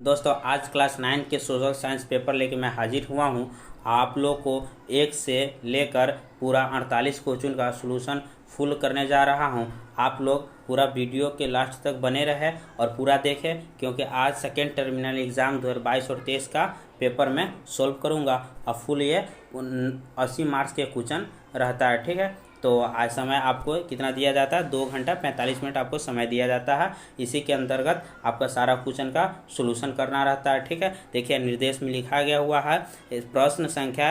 दोस्तों आज क्लास 9 के सोशल साइंस पेपर लेके मैं हाजिर हुआ हूँ। आप लोग को एक से लेकर पूरा 48 क्वेश्चन का सलूशन फुल करने जा रहा हूँ। आप लोग पूरा वीडियो के लास्ट तक बने रहे और पूरा देखें, क्योंकि आज सेकेंड टर्मिनल एग्ज़ाम 2022 और 23 का पेपर मैं सोल्व करूँगा और फुल ये 80 मार्क्स के क्वेश्चन रहता है। ठीक है, तो आज समय आपको कितना दिया जाता है? 2 घंटा 45 मिनट आपको समय दिया जाता है। इसी के अंतर्गत आपका सारा क्वेश्चन का सॉल्यूशन करना रहता है। ठीक है, देखिए निर्देश में लिखा गया हुआ है प्रश्न संख्या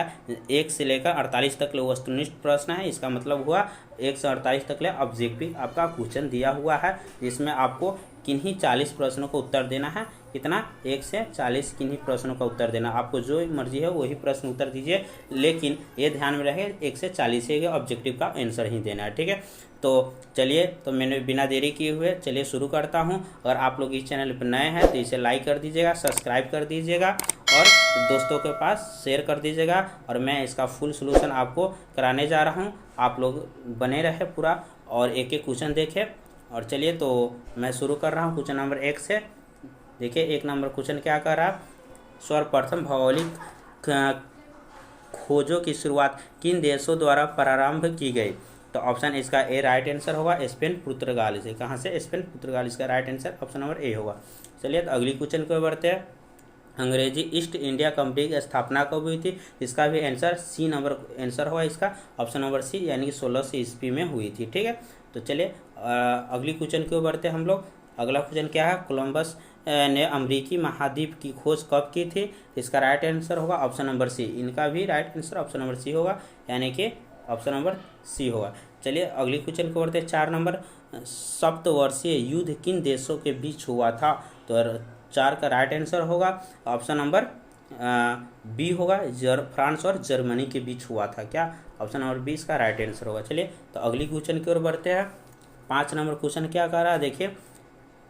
1 से लेकर 48 तक ले वस्तुनिष्ठ प्रश्न है। इसका मतलब हुआ 1 से 48 तक ले ऑब्जेक्टिव आपका क्वेश्चन दिया हुआ है, जिसमें आपको किन्हीं 40 प्रश्नों का उत्तर देना है। कितना? 1 से 40 किन्हीं प्रश्नों का उत्तर देना। आपको जो मर्जी है वही प्रश्न उत्तर दीजिए, लेकिन ये ध्यान में रहे 1 से 40 के ऑब्जेक्टिव का आंसर ही देना है। ठीक है, तो चलिए, तो मैंने बिना देरी किए हुए चलिए शुरू करता हूँ। अगर आप लोग इस चैनल पर नए हैं तो इसे लाइक कर दीजिएगा, सब्सक्राइब कर दीजिएगा और दोस्तों के पास शेयर कर दीजिएगा। और मैं इसका फुल सलूशन आपको कराने जा रहा हूँ। आप लोग बने रहे पूरा और एक एक क्वेश्चन देखें। और चलिए, तो मैं शुरू कर रहा हूँ क्वेश्चन नंबर 1 से। देखिए 1 नंबर क्वेश्चन क्या कर रहा है? सर्वप्रथम भौगोलिक खोजों की शुरुआत किन देशों द्वारा प्रारंभ की गई? तो ऑप्शन इसका ए राइट आंसर होगा, स्पेन पुर्तगाल से। कहाँ से? स्पेन पुर्तगाल। इसका राइट आंसर ऑप्शन नंबर ए होगा। चलिए, तो अगली क्वेश्चन को बढ़ते हैं। अंग्रेजी ईस्ट इंडिया कंपनी की स्थापना कब हुई थी? इसका भी आंसर सी नंबर आंसर होगा इसका, ऑप्शन नंबर सी, यानी कि 1600 ईस्वी में हुई थी। ठीक है, तो चलिए अगली क्वेश्चन की ओर बढ़ते हैं हम लोग। अगला क्वेश्चन क्या है? कोलंबस ने अमेरिकी महाद्वीप की खोज कब की थी? इसका राइट आंसर होगा ऑप्शन नंबर सी। इनका भी right answer option number C होगा, यानी कि ऑप्शन नंबर सी होगा। चलिए अगली क्वेश्चन को बढ़ते हैं। 4 नंबर, सप्तवर्षीय युद्ध किन देशों के बीच हुआ था? तो 4 का राइट आंसर होगा ऑप्शन नंबर बी होगा, फ्रांस और जर्मनी के बीच हुआ था। क्या? ऑप्शन नंबर 20 का राइट आंसर होगा। चलिए, तो अगली क्वेश्चन की ओर बढ़ते हैं। 5 नंबर क्वेश्चन क्या कर रहा है? देखिए,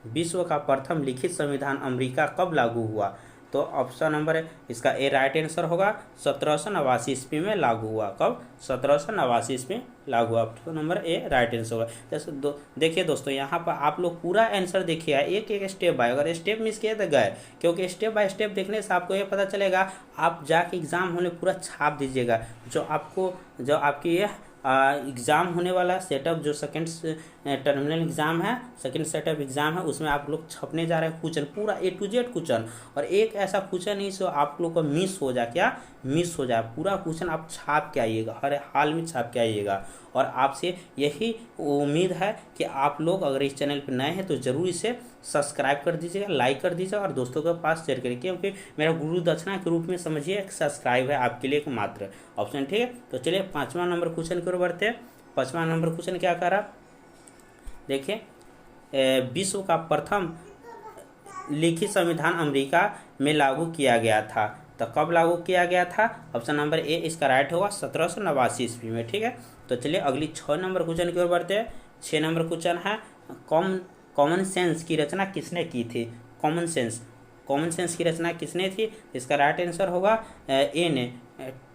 विश्व का प्रथम लिखित संविधान अमेरिका कब लागू हुआ? तो ऑप्शन नंबर इसका ए राइट आंसर होगा, 1789 ईस्वी में लागू हुआ। कब? 1789 ईस्वी में लागू हुआ। Option number A right answer होगा। जैसे देखिए दोस्तों, यहाँ पर आप लोग पूरा आंसर देखिए, एक एक स्टेप बाय। अगर स्टेप मिस किए तो गए, क्योंकि स्टेप बाय स्टेप देखने से आपको ये पता चलेगा। आप जाके एग्जाम होने पूरा छाप दीजिएगा। जो आपकी ये एग्ज़ाम होने वाला सेटअप, जो सेकंड टर्मिनल एग्ज़ाम है, सेकंड सेटअप एग्ज़ाम है, उसमें आप लोग छपने जा रहे हैं क्वेश्चन पूरा A to Z क्वेश्चन। और एक ऐसा क्वेश्चन नहीं सो आप लोग को मिस हो जाए। क्या मिस हो जाए? पूरा क्वेश्चन आप छाप के आइएगा, हर हाल में छाप के आइएगा। और आपसे यही उम्मीद है कि आप लोग अगर इस चैनल पर नए हैं तो ज़रूर इसे सब्सक्राइब कर दीजिएगा, लाइक कर दीजिएगा और दोस्तों के पास शेयर करिए, क्योंकि मेरा गुरु दक्षिणा के रूप में समझिए एक सब्सक्राइब है आपके लिए एक मात्र ऑप्शन। ठीक है, तो चलिए 5वां नंबर क्वेश्चन की ओर बढ़ते हैं। 5वां नंबर क्वेश्चन क्या कर रहा? देखिए, विश्व का प्रथम लिखित संविधान अमेरिका में लागू किया गया था। तो कब लागू किया गया था? ऑप्शन नंबर ए इसका राइट होगा, 1789 ईस्वी में। ठीक है, तो चलिए अगली 6 नंबर क्वेश्चन की ओर बढ़ते हैं। 6 नंबर क्वेश्चन है, कॉमन सेंस की रचना किसने की थी? कॉमन सेंस की रचना किसने थी? इसका राइट आंसर होगा ए ने,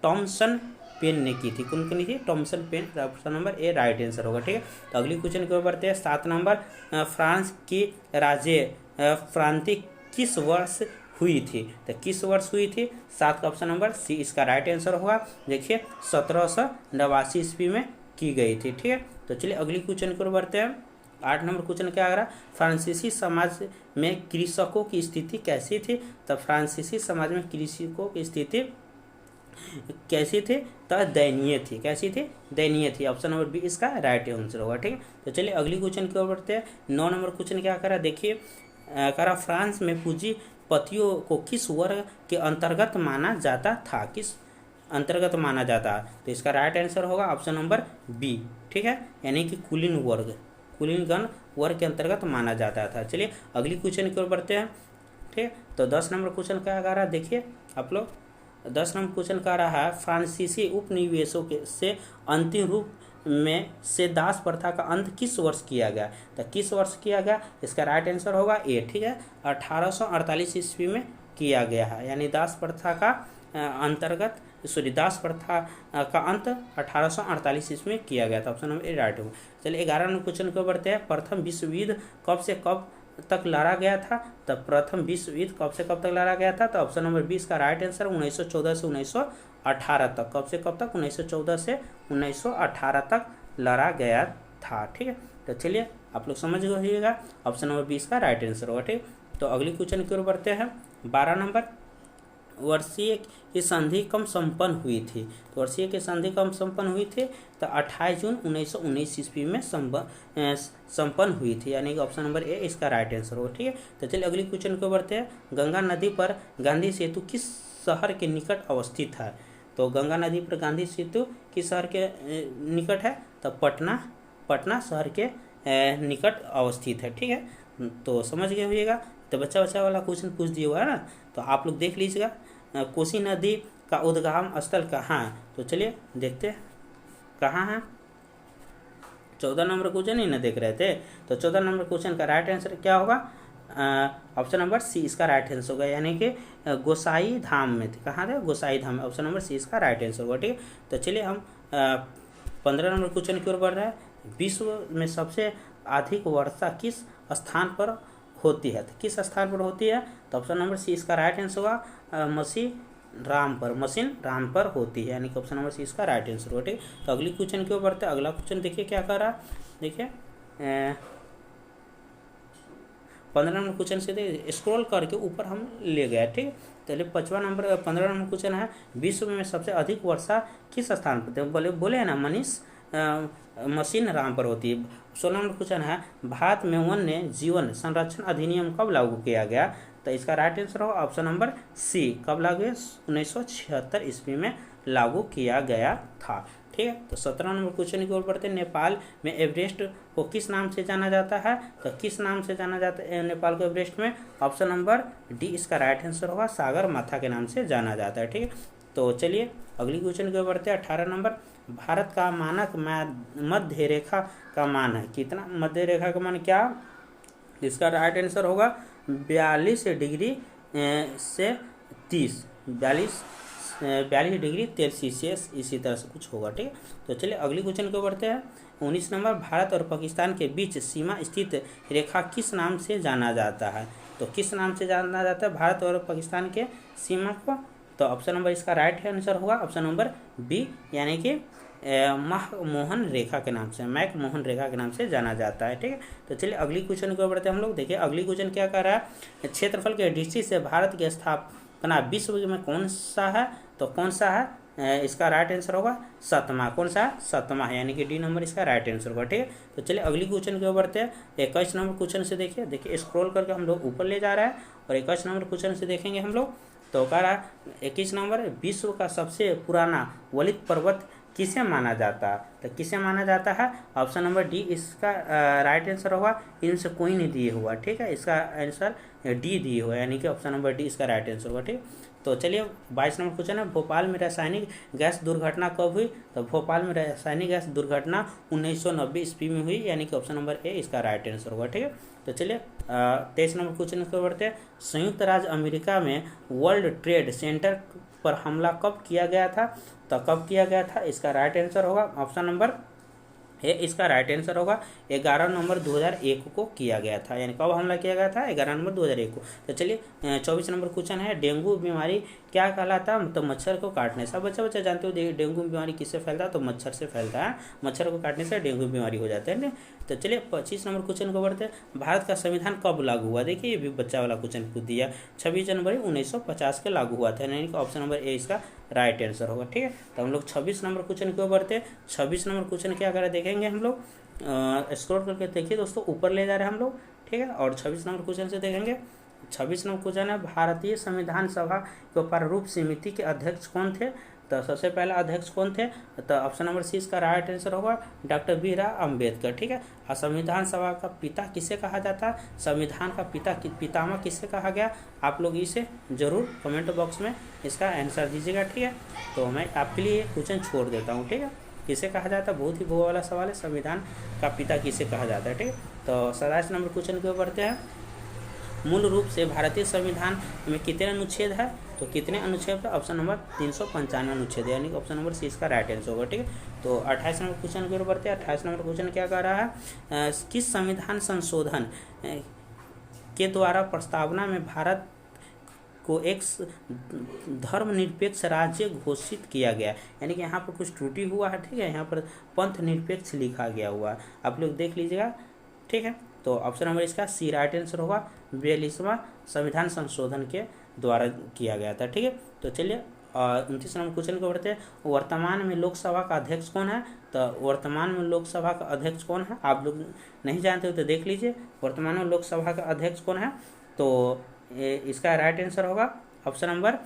टॉमसन पेन ने की थी। कौन की थी? Thomson Paine. Option number A right answer होगा। ठीक है, तो अगली क्वेश्चन की ओर बढ़ते हैं। 7 नंबर, फ्रांस की राज्य क्रांति किस वर्ष हुई थी? तो किस वर्ष हुई थी? 7 का ऑप्शन नंबर सी इसका राइट आंसर होगा। देखिए 1789 ईस्वी में की गई थी। ठीक है, तो चलिए अगली क्वेश्चन की ओर बढ़ते हैं। 8 नंबर क्वेश्चन क्या आ रहा? फ्रांसीसी समाज में कृषकों की स्थिति कैसी थी? तो फ्रांसीसी समाज में कृषकों की स्थिति कैसी थी? तो दयनीय थी। कैसी थी? दयनीय थी। ऑप्शन नंबर बी इसका राइट आंसर होगा। ठीक है, तो चलिए अगली क्वेश्चन की ओर बढ़ते हैं। 9 नंबर क्वेश्चन क्या करा? देखिए करा, फ्रांस में पूंजीपतियों को किस वर्ग के अंतर्गत माना जाता था? किस अंतर्गत माना जाता? तो इसका राइट आंसर होगा ऑप्शन नंबर बी। ठीक है, यानी कि कुलीनगण वर्ग के अंतर्गत माना जाता था। चलिए अगली क्वेश्चन की ओर बढ़ते हैं। ठीक है, तो 10 नंबर क्वेश्चन क्या आ रहा है? देखिए आप लोग, 10 नंबर क्वेश्चन का रहा है, फ्रांसीसी उपनिवेशों से अंतिम रूप में से दास प्रथा का अंत किस वर्ष किया गया? तो किस वर्ष किया गया? इसका राइट आंसर होगा ए। ठीक है, 1848 ईस्वी में किया गया है, यानी दास प्रथा का दास प्रथा का अंत 1848 ईस्वी में किया गया था। ऑप्शन नंबर ए राइट होगा। चलिए 11 नंबर क्वेश्चन को बढ़ते हैं। प्रथम विश्व युद्ध कब से कब तक लड़ा गया था? तब प्रथम विश्व युद्ध कब से कब तक लड़ा गया था? तो ऑप्शन नंबर 20 का राइट आंसर 1914 से 1918 तक। कब से कब तक? 1914 से 1918 तक लड़ा गया था। ठीक है, तो चलिए आप लोग समझ गइएगा, ऑप्शन नंबर 20 का राइट आंसर होगा। ठीक, तो अगली क्वेश्चन की ओर बढ़ते हैं। 12 नंबर, वर्षीय की संधि कब संपन्न हुई थी? तो वर्षीय की संधि कब संपन्न हुई थी? तो 28 जून 1919 ईस्वी में संपन्न हुई थी, यानी कि ऑप्शन नंबर ए इसका राइट आंसर होगा। ठीक है, तो चलिए अगली क्वेश्चन को बढ़ते हैं। गंगा नदी पर गांधी सेतु किस शहर के निकट अवस्थित है? तो गंगा नदी पर गांधी सेतु किस शहर के निकट है? तो पटना शहर के निकट अवस्थित है। ठीक है, तो समझ गए होइएगा। तो बच्चा वाला क्वेश्चन पूछ दिया हुआ है ना, तो आप लोग देख लीजिएगा कोसी नदी का उद्गम स्थल कहाँ है? तो चलिए देखते हैं कहाँ है। 14 नंबर क्वेश्चन ही ना देख रहे थे, तो 14 नंबर क्वेश्चन का राइट आंसर क्या होगा? ऑप्शन नंबर सी इसका राइट आंसर होगा, यानी कि गोसाई धाम में थे। कहाँ थे? गोसाई धाम में। ऑप्शन नंबर सी इसका राइट आंसर होगा। ठीक है, तो चलिए हम 15 नंबर क्वेश्चन की ओर बढ़ रहे हैं। विश्व में सबसे अधिक वर्षा किस स्थान पर होती है? तो किस स्थान पर होती है? तो ऑप्शन नंबर सी इसका राइट आंसर होगा, मशीन राम पर होती है, यानी कि ऑप्शन नंबर सी इसका राइट आंसर होगा। ठीक, तो अगली क्वेश्चन के ऊपर बढ़ते हैं। अगला क्वेश्चन देखिए क्या कर रहा है। देखिए 15 नंबर क्वेश्चन से स्क्रॉल करके ऊपर हम ले गए। ठीक, चलिए 15 नंबर क्वेश्चन है, विश्व में सबसे अधिक वर्षा किस स्थान पर? बोले है ना मशीन राम पर होती है। 16 नंबर क्वेश्चन है, भारत में वन्य जीवन संरक्षण अधिनियम कब लागू किया गया? तो इसका राइट आंसर होगा ऑप्शन नंबर सी। कब लागू? 1976 ईस्वी में लागू किया गया था। ठीक है, तो 17 नंबर क्वेश्चन की ओर बढ़ते हैं। नेपाल में एवरेस्ट को किस नाम से जाना जाता है? तो किस नाम से जाना जाता है नेपाल को एवरेस्ट में? ऑप्शन नंबर डी इसका राइट आंसर होगा, सागर माथा के नाम से जाना जाता है। ठीक है, तो चलिए अगली क्वेश्चन की ओर बढ़ते हैं। 18 नंबर, भारत का मानक मध्य रेखा का मान है कितना? मध्य रेखा का मान क्या? इसका राइट आंसर होगा 42 डिग्री से 30, 42 डिग्री 13 सेल्सियस, इसी तरह से कुछ होगा। ठीक है, तो चलिए अगली क्वेश्चन को बढ़ते हैं। 19 नंबर, भारत और पाकिस्तान के बीच सीमा स्थित रेखा किस नाम से जाना जाता है? तो किस नाम से जाना जाता है भारत और पाकिस्तान के सीमा को? तो ऑप्शन नंबर इसका राइट आंसर होगा ऑप्शन नंबर बी, यानी कि मैक-मोहन रेखा के नाम से जाना जाता है। ठीक है, तो चलिए अगली क्वेश्चन को बढ़ते हैं हम लोग। देखिए अगली क्वेश्चन क्या कर रहा है, क्षेत्रफल के दृष्टि से भारत की स्थापना विश्व में कौन सा है? तो कौन सा है? इसका राइट आंसर होगा 7वां। कौन सा? 7वां है, यानी कि डी नंबर इसका राइट आंसर होगा। ठीक है, तो चलिए अगली क्वेश्चन की ओर बढ़ते हैं। 21 नंबर क्वेश्चन से देखिए स्क्रॉल करके हम लोग ऊपर ले जा रहा है, और 21 नंबर क्वेश्चन से देखेंगे हम लोग। तो कह रहा है 21 नंबर, विश्व का सबसे पुराना वलित पर्वत किसे माना जाता है? तो किसे माना जाता है? ऑप्शन नंबर डी इसका राइट आंसर होगा, इनसे कोई नहीं दिए हुआ। ठीक है, इसका आंसर डी दिए हुआ है, यानी कि ऑप्शन नंबर डी इसका राइट आंसर होगा। ठीक, तो चलिए 22 नंबर क्वेश्चन है, भोपाल में रासायनिक गैस दुर्घटना कब हुई? तो भोपाल में रासायनिक गैस दुर्घटना 1990 ईस्वी में हुई, यानी कि ऑप्शन नंबर ए इसका राइट आंसर होगा। ठीक है, तो चलिए 23 नंबर क्वेश्चन को बढ़ते हैं। संयुक्त राज्य अमेरिका में वर्ल्ड ट्रेड सेंटर पर हमला कब किया गया था? तो कब किया गया था? इसका राइट आंसर होगा ऑप्शन नंबर ए इसका राइट आंसर होगा 11 नवंबर 2001 को किया गया था, यानी कब हमला किया गया था? 11 नवंबर 2001 को। तो चलिए 24 नंबर क्वेश्चन है, डेंगू बीमारी क्या कहलाता है? तो मच्छर को काटने से। बच्चा जानते हो डेंगू बीमारी किससे फैलता है? तो मच्छर से फैलता है, मच्छर को काटने से डेंगू बीमारी हो जाता है ना। तो चलिए 25 नंबर क्वेश्चन को बढ़ते हैं। भारत का संविधान कब लागू हुआ? देखिए ये भी बच्चा वाला क्वेश्चन पूछ दिया। 26 जनवरी 1950 के लागू हुआ था, यानी कि ऑप्शन नंबर ए इसका राइट आंसर होगा। ठीक है, तो हम लोग 26 नंबर क्वेश्चन क्यों बढ़ते हैं। 26 नंबर क्वेश्चन क्या करें देखेंगे हम लोग, स्क्रॉल करके देखिए दोस्तों, ऊपर ले जा रहे हैं हम लोग। ठीक है, और 26 नंबर क्वेश्चन से देखेंगे। 26 नंबर क्वेश्चन है, भारतीय संविधान सभा के प्रारूप समिति के अध्यक्ष कौन थे? तो सबसे पहला अध्यक्ष कौन थे? तो ऑप्शन नंबर सी इसका राइट आंसर होगा डॉक्टर B.R. अम्बेडकर। ठीक है, और संविधान सभा का पिता किसे कहा जाता है? संविधान का पितामह किसे कहा गया? आप लोग इसे जरूर कमेंट बॉक्स में इसका आंसर दीजिएगा। ठीक है, तो मैं आपके लिए क्वेश्चन छोड़ देता हूँ। ठीक है, किसे कहा जाता है? बहुत ही भूआ वाला सवाल है, संविधान का पिता किसे कहा जाता है। ठीक है, तो 27 नंबर क्वेश्चन के ऊपर बढ़ते हैं। मूल रूप से भारतीय संविधान में कितने अनुच्छेद है? तो कितने अनुच्छेद है? ऑप्शन नंबर 395 अनुच्छेद, यानी कि ऑप्शन नंबर सी इसका राइट आंसर होगा। ठीक है, तो 28 नंबर क्वेश्चन के ऊपर बढ़ते हैं। 28 नंबर क्वेश्चन क्या कह रहा है, किस संविधान संशोधन के द्वारा प्रस्तावना में भारत को एक धर्मनिरपेक्ष राज्य घोषित किया गया। यानी कि यहाँ पर कुछ त्रुटि हुआ है, ठीक है, यहाँ पर पंथ निरपेक्ष लिखा गया हुआ है, आप लोग देख लीजिएगा, ठीक है। तो ऑप्शन नंबर इसका सी राइट आंसर होगा। 42वां संविधान संशोधन के द्वारा किया गया था, ठीक है। तो चलिए 29 नंबर क्वेश्चन को बढ़ते हैं। वर्तमान में लोकसभा का अध्यक्ष कौन है? तो वर्तमान में लोकसभा का अध्यक्ष कौन है, आप लोग नहीं जानते हो तो देख लीजिए, वर्तमान में लोकसभा का अध्यक्ष कौन है। तो इसका राइट आंसर होगा ऑप्शन नंबर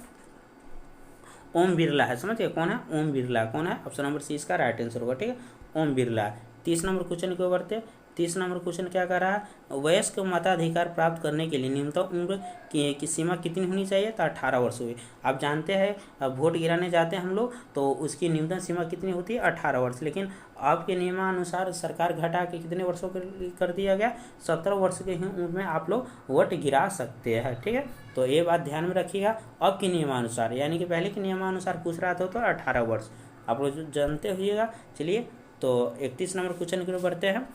ओम बिरला है। समझिए कौन है? ओम बिरला। कौन है? ऑप्शन नंबर सी इसका राइट आंसर होगा, ठीक है, ओम बिरला। 30 नंबर क्वेश्चन की ओर बढ़ते हैं। 30 नंबर क्वेश्चन क्या कर रहा है? वयस्क मताधिकार प्राप्त करने के लिए न्यूनतम उम्र की सीमा कितनी होनी चाहिए? तो 18 वर्ष हुई। आप जानते हैं अब वोट गिराने जाते हैं हम लोग तो उसकी न्यूनतम सीमा कितनी होती है? 18 वर्ष। लेकिन आपके नियमानुसार सरकार घटा के कितने वर्षों कर दिया गया? 17 वर्ष के ही उम्र में आप लोग वोट गिरा सकते हैं, ठीक है। तो ये बात ध्यान में रखिएगा। अब के नियमानुसार, यानी कि पहले के नियमानुसार पूछ रहा था तो 18 वर्ष आप लोग जानते होइएगा। चलिए तो 31 नंबर क्वेश्चन की ओर बढ़ते हैं।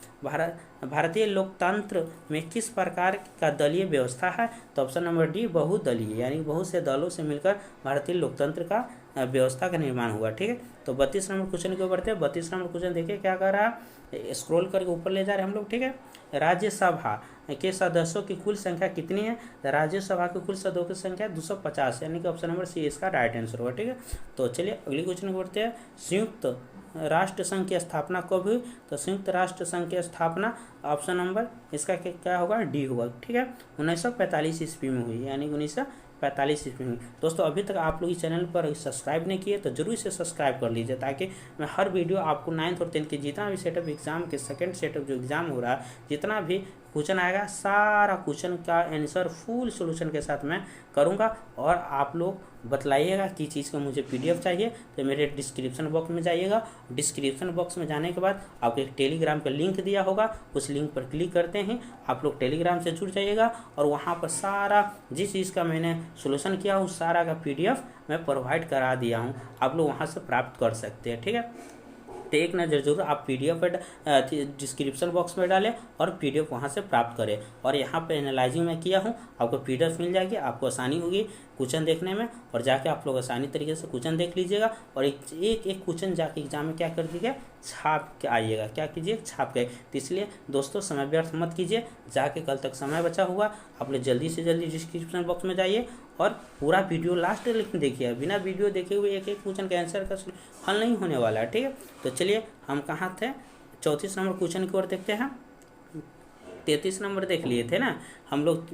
भारतीय लोकतंत्र में किस प्रकार का दलीय व्यवस्था है? तो ऑप्शन नंबर डी बहुदलीय, यानी बहुत से दलों से मिलकर भारतीय लोकतंत्र का व्यवस्था का निर्माण हुआ, ठीक है। तो 32 नंबर क्वेश्चन की ओर बढ़ते हैं। 32 नंबर क्वेश्चन देखिए क्या कर रहा है, स्क्रॉल करके ऊपर ले जा रहे हैं हम लोग, ठीक है। राज्यसभा के सदस्यों की कुल संख्या कितनी है? राज्यसभा की कुल सदस्यों की संख्या 250, यानी कि ऑप्शन नंबर सी इसका राइट आंसर होगा, ठीक है। तो चलिए अगली क्वेश्चन को बढ़ते हैं। संयुक्त राष्ट्र संघ की स्थापना कब हुई? तो संयुक्त राष्ट्र संघ की स्थापना ऑप्शन नंबर इसका क्या होगा? डी होगा, ठीक है। 1945 ईस्वी में हुई, यानी 1945 ईस्वी में। दोस्तों अभी तक आप लोग इस चैनल पर सब्सक्राइब नहीं किए तो जरूर से सब्सक्राइब कर लीजिए, ताकि मैं हर वीडियो आपको 9th और 10th के जितना भी सेटअप एग्जाम के सेकंड सेटअप जो एग्जाम हो रहा है, जितना भी क्वेश्चन आएगा सारा क्वेश्चन का आंसर फुल सॉल्यूशन के साथ मैं करूंगा। और आप लोग बतलाइएगा कि चीज़ का मुझे PDF चाहिए तो मेरे डिस्क्रिप्शन बॉक्स में जाइएगा। डिस्क्रिप्शन बॉक्स में जाने के बाद आपको एक टेलीग्राम का लिंक दिया होगा, उस लिंक पर क्लिक करते हैं आप लोग टेलीग्राम से जुड़ जाइएगा और वहाँ पर सारा जिस चीज़ का मैंने सोल्यूशन किया हूँ सारा का PDF मैं प्रोवाइड करा दिया हूँ, आप लोग वहाँ से प्राप्त कर सकते हैं, ठीक है। तो एक नज़र जरूर आप PDF डिस्क्रिप्शन बॉक्स में डालें और PDF वहाँ से प्राप्त करें। और यहाँ पे एनालाइजिंग मैं किया हूँ, आपको PDF मिल जाएगी, आपको आसानी होगी क्वेश्चन देखने में और जाके आप लोग आसानी तरीके से क्वेश्चन देख लीजिएगा और एक क्वेश्चन जाके एग्जाम में क्या कर दीजिएगा? छाप के आइएगा। क्या कीजिए? छाप के। तो इसलिए दोस्तों समय व्यर्थ मत कीजिए, जाके कल तक समय बचा हुआ आप लोग जल्दी से जल्दी डिस्क्रिप्शन बॉक्स में जाइए और पूरा वीडियो लास्ट तक देखिए। बिना वीडियो देखे हुए एक क्वेश्चन का आंसर का हल नहीं होने वाला है, ठीक है। तो चलिए हम कहाँ थे? 34 नंबर क्वेश्चन की ओर देखते हैं। 33 नंबर देख लिए थे ना हम लोग।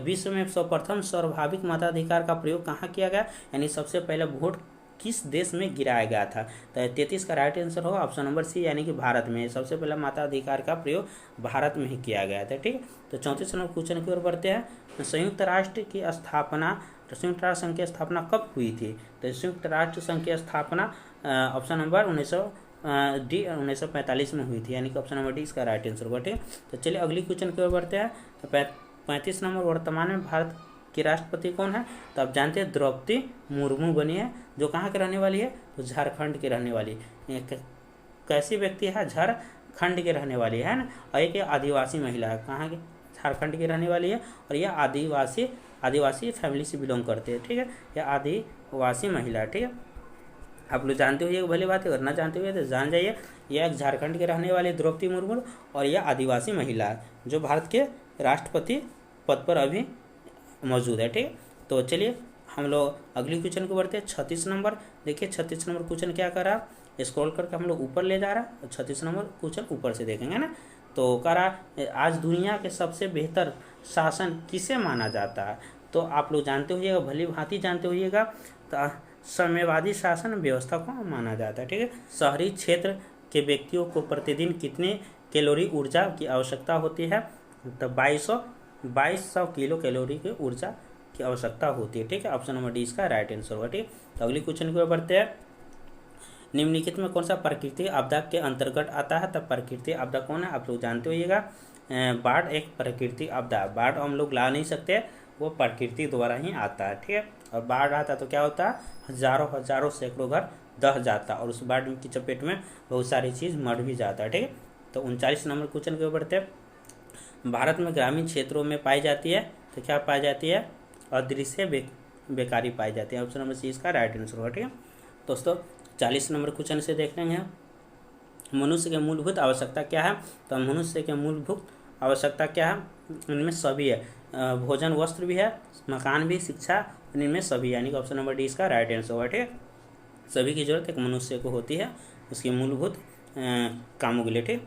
विश्व में सर्वप्रथम सर्वभाविक मताधिकार का प्रयोग कहाँ किया गया, यानी सबसे पहले वोट किस देश में गिराया गया था? तो 33 का राइट आंसर होगा ऑप्शन नंबर सी, यानी कि भारत में सबसे पहला मताधिकार का प्रयोग भारत में ही किया गया था, ठीक है। तो 34 नंबर क्वेश्चन की ओर बढ़ते हैं। संयुक्त राष्ट्र की स्थापना, संयुक्त राष्ट्र संघ की स्थापना कब हुई थी? तो संयुक्त राष्ट्र संघ की स्थापना ऑप्शन नंबर 1945 में हुई थी, यानी कि ऑप्शन नंबर डी इसका राइट आंसर होगा, ठीक है। तो चलिए अगली क्वेश्चन की ओर बढ़ते हैं। तो 35 नंबर, वर्तमान में भारत की राष्ट्रपति कौन है? तो आप जानते हैं द्रौपदी मुर्मू बनी है, जो कहाँ के रहने वाली है? तो झारखंड की रहने वाली। कैसी व्यक्ति है? झारखंड के रहने वाली है ना। और एक आदिवासी महिला है, कहाँ की? झारखंड की रहने वाली है और यह आदिवासी फैमिली से बिलोंग करते हैं, ठीक है। यह आदिवासी महिला है, ठीक है। आप लोग जानते हुए भली बात है, अगर ना जानते हुए तो जान जाइए। यह झारखंड के रहने वाले द्रौपदी मुर्मू और यह आदिवासी महिला है जो भारत के राष्ट्रपति पद पर अभी मौजूद है, ठीक है। तो चलिए हम लोग अगली क्वेश्चन को बढ़ते हैं। 36 नंबर देखिए, 36 नंबर क्वेश्चन क्या कर रहा है? स्क्रॉल करके हम लोग ऊपर ले जा रहा है। 36 नंबर क्वेश्चन ऊपर से देखेंगे ना। तो कह रहा आज दुनिया के सबसे बेहतर शासन किसे माना जाता है? तो आप लोग जानते होइएगा, भली भांति जानते होइएगा, तो साम्यवादी शासन व्यवस्था को माना जाता है, ठीक है। शहरी क्षेत्र के व्यक्तियों को प्रतिदिन कितने कैलोरी ऊर्जा की आवश्यकता होती है? तो 2200 किलो कैलोरी की ऊर्जा की आवश्यकता होती है, ठीक है। ऑप्शन नंबर डी इसका राइट आंसर होगा, ठीक है। तो अगली क्वेश्चन की ओर बढ़ते हैं। निम्नलिखित में कौन सा प्राकृतिक आपदा के अंतर्गत आता है? तब प्राकृतिक आपदा कौन है? आप लोग जानते होइएगा, बाढ़ एक प्राकृतिक आपदा। बाढ़ हम लोग ला नहीं सकते, वो प्रकृति द्वारा ही आता है, ठीक है। और बाढ़ आता तो क्या होता है? हजारों सैकड़ों घर दह जाता और उस बाढ़ की चपेट में बहुत सारी चीज़ मर भी जाता है, ठीक है। तो 39 नंबर क्वेश्चन के बढ़ते हैं। भारत में ग्रामीण क्षेत्रों में पाई जाती है, तो क्या पाई जाती है? अदृश्य बेकारी पाई जाती है। ऑप्शन नंबर सी इसका राइट आंसर होगा। ठीक है दोस्तों, 40 नंबर क्वेश्चन से देख लेंगे। मनुष्य के मूलभूत आवश्यकता क्या है? तो मनुष्य के मूलभूत आवश्यकता क्या है? इनमें सभी है, भोजन, वस्त्र भी है, मकान भी, शिक्षा, इनमें सभी, यानी कि ऑप्शन नंबर डी इसका राइट आंसर होगा। ठीक है, सभी की जरूरत एक मनुष्य को होती है उसकी मूलभूत कामों के लिए। ठीक,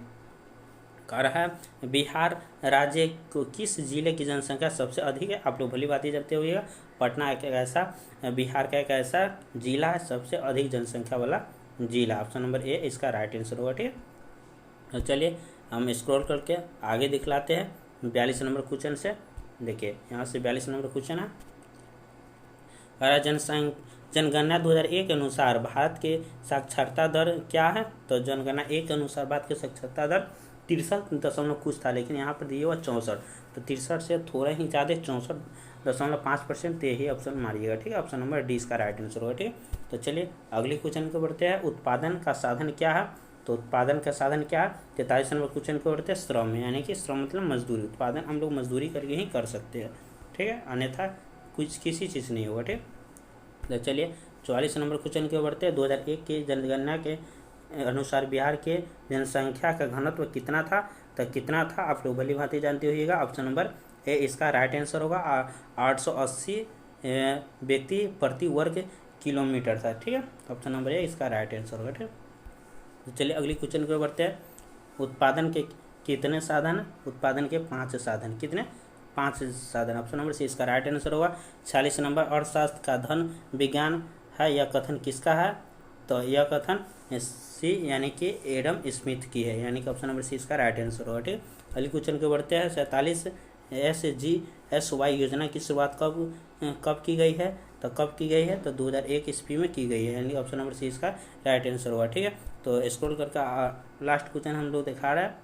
कह रहा है बिहार राज्य को किस जिले की जनसंख्या सबसे अधिक है? आप लोग भली बात ही जानते होइएगा, पटना एक ऐसा बिहार का एक ऐसा जिला है सबसे अधिक जनसंख्या वाला जिला। ऑप्शन नंबर ए इसका राइट आंसर होगा। ठीक है, तो चलिए हम स्क्रॉल करके आगे दिखलाते हैं 42 नंबर क्वेश्चन से। देखिए यहाँ से 42 नंबर क्वेश्चन है, जनगणना 2001 के अनुसार भारत के साक्षरता दर क्या है? तो जनगणना 1 के अनुसार भारत की साक्षरता दर 63 कुछ था, लेकिन यहाँ पर दिए हुआ 64, तो 63 से थोड़ा ही ज़्यादा 64.5%, तो यही ऑप्शन मारिएगा। ठीक है, ऑप्शन नंबर डी इसका राइट आंसर होगा। ठीक है, तो चलिए अगले क्वेश्चन को बढ़ते हैं। उत्पादन का साधन क्या है? तो उत्पादन का साधन क्या है? 43 नंबर क्वेश्चन को बढ़ते हैं। श्रम, यानी कि श्रम मतलब मजदूरी। उत्पादन हम लोग मजदूरी करके ही कर सकते हैं। ठीक है, अन्यथा कुछ किसी चीज़ नहीं होगा। ठीक, तो चलिए 44 नंबर क्वेश्चन की ओर बढ़ते हैं। 2001 की जनगणना के अनुसार बिहार के जनसंख्या का घनत्व कितना था? तो कितना था आप लोग भली भांति जानते होइएगा। ऑप्शन नंबर ए इसका राइट आंसर होगा। 880 व्यक्ति प्रति वर्ग किलोमीटर था। ठीक है, ऑप्शन नंबर ए इसका राइट आंसर होगा। ठीक, तो चलिए अगली क्वेश्चन की ओर बढ़ते हैं। उत्पादन के कितने साधन? उत्पादन के 5 साधन। कितने? 5 साधन। ऑप्शन नंबर सी इसका राइट आंसर होगा। 46 नंबर, अर्थशास्त्र का धन विज्ञान है, यह कथन किसका है? तो यह कथन सी यानी कि एडम स्मिथ की है, यानी कि ऑप्शन नंबर सी इसका राइट आंसर होगा। ठीक, अगली क्वेश्चन को बढ़ते हैं। 47 SGSY योजना की शुरुआत कब की गई है? तो कब की गई है? तो 2001 ईस्वी में की गई है, यानी ऑप्शन नंबर सी इसका राइट आंसर होगा। ठीक है, तो स्क्रॉल करके लास्ट क्वेश्चन हम लोग दिखा रहा है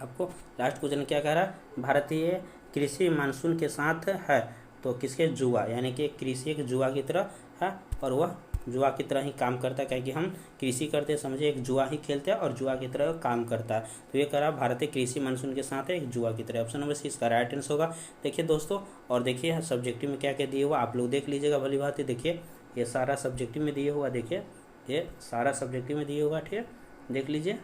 आपको। लास्ट क्वेश्चन क्या कह रहा है? भारतीय कृषि मानसून के साथ है, तो किसके? जुआ, यानी कि कृषि एक जुआ की तरह है और वह जुआ की तरह ही काम करता है, क्योंकि हम कृषि करते समझे एक जुआ ही खेलते हैं और जुआ की तरह काम करता है। तो ये करा भारतीय कृषि मानसून के साथ है एक जुआ की तरह। ऑप्शन नंबर सी इसका राइट आंसर होगा। देखिए दोस्तों, और देखिए सब्जेक्टिव में क्या क्या दिए हुआ आप लोग देख लीजिएगा भली बात है। देखिए ये सारा सब्जेक्टिव में दिए हुआ, देखिए ये सारा सब्जेक्टिव में दिए हुआ। ठीक है, देख लीजिए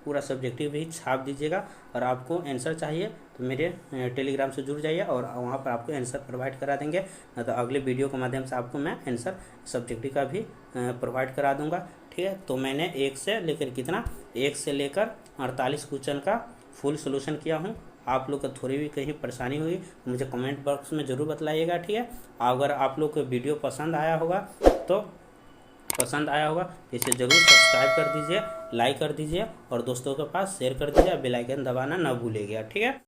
पूरा सब्जेक्टिव भी छाप दीजिएगा। और आपको आंसर चाहिए तो मेरे टेलीग्राम से जुड़ जाइए और वहाँ पर आपको आंसर प्रोवाइड करा देंगे, न तो अगले वीडियो के माध्यम से आपको मैं आंसर सब्जेक्टिव का भी प्रोवाइड करा दूंगा। ठीक है, तो मैंने 1 से लेकर कितना 1 से लेकर 48 क्वेश्चन का फुल सोल्यूशन किया हूँ। आप लोग को थोड़ी भी कहीं परेशानी हुई तो मुझे कमेंट बॉक्स में ज़रूर बतलाइएगा। ठीक है, अगर आप लोग को वीडियो पसंद आया होगा तो इसे ज़रूर सब्सक्राइब कर दीजिए, लाइक कर दीजिए और दोस्तों के पास शेयर कर दीजिए। बेल आइकन दबाना ना भूलिएगा। ठीक है।